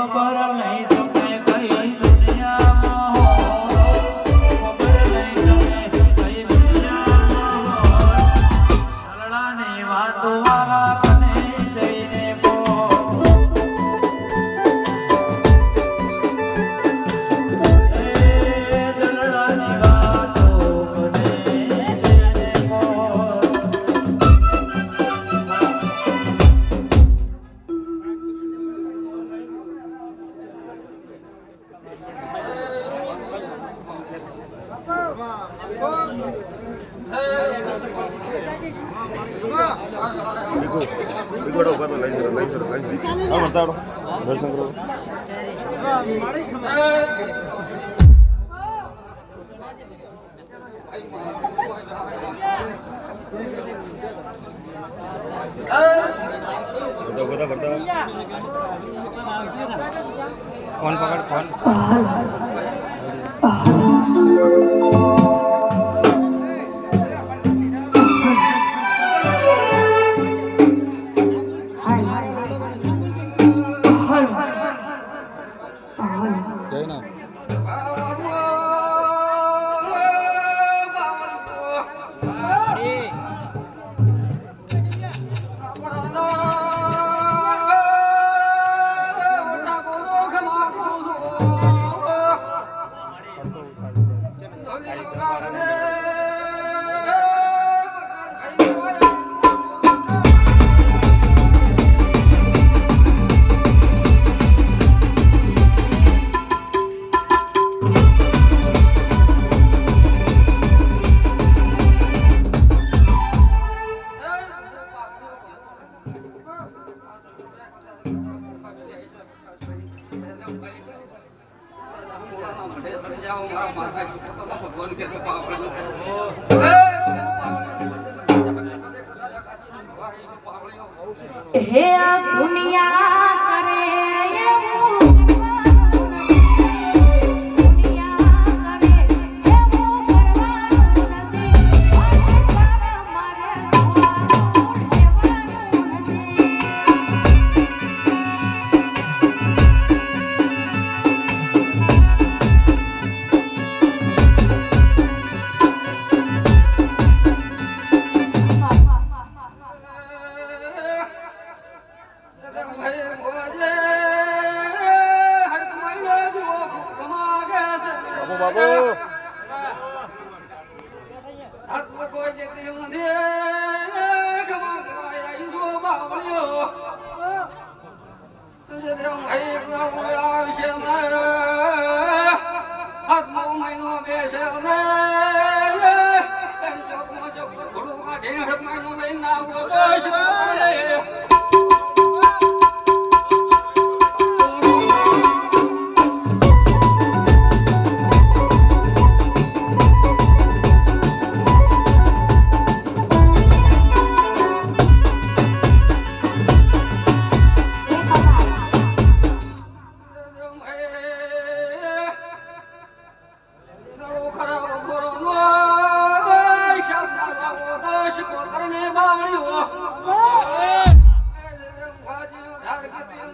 ખબર નહીં તમે કઈ દુનિયામાં હો, ખબર નહીં તમે કઈ દુનિયામાં હો. દલડાની વાતો વાળા કને જઈને બોલ. દલડાની વાતો કને જઈને બોલ. દર્શન કરો. બધા ભરતા ફોન પકડ ફોન. જય હે આ દુનિયા કરે એવું દુનિયા કરે એવું કરવાનું નથી. મારે જોવાનું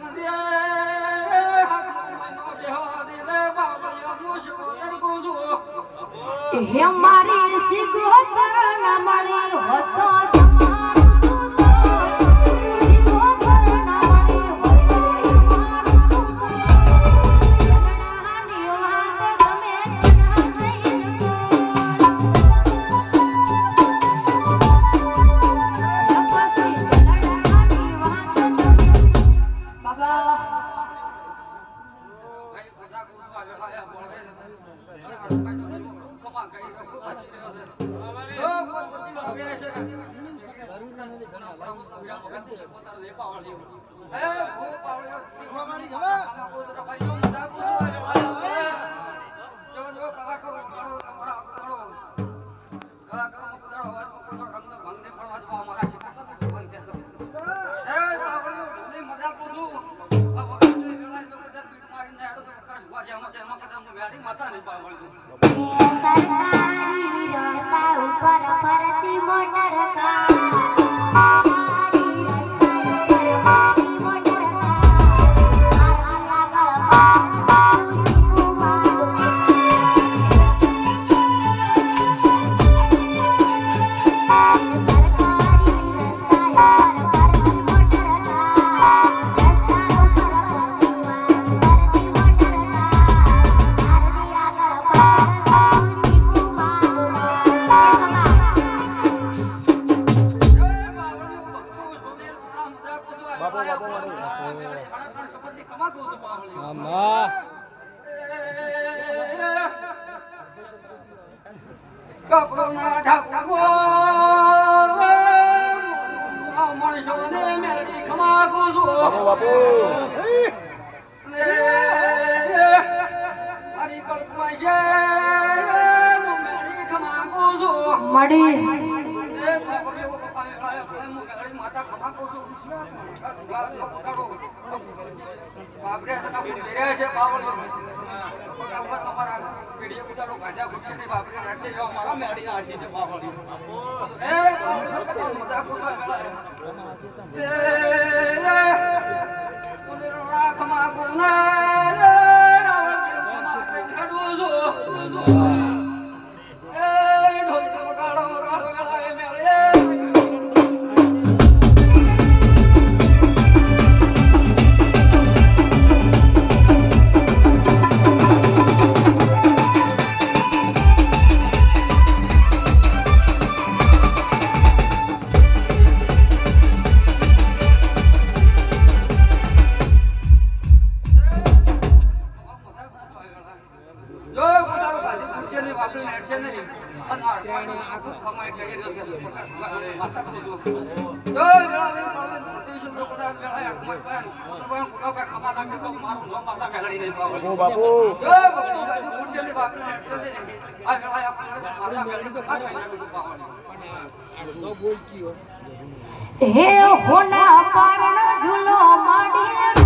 નથી. હે મારી સિગોતર ના મળી હોતો તમારું શું થાત? સિગોતર ના મળી હોતો તમારું શું થાત? લડાની વાત તમે ના જઈને લડાની વાત બાબા સરકારી રસ્તા ઉપર ફરતી મોટર કાર સરકારી રસ્તા ઉપર ફરતી મોટર કાર આમાં કપડોના ઢાકો માણસોને મેળવી ખમાકું છું બાપુ મારી કળકમાં છે મેળવી ખમાકું છું મળી માતા ખમાકું છું બાપરે છે બાવળીઓ તમારા પીડીએ ઉતારો ગાજા ઘૂટશે ને બાપરે નાખશે એવા મારા મેળી ના હશે છે બાવળીઓ એ મજા કરવા મેળા ખમાકું ના હે હોના પારણ ઝૂલો માંડી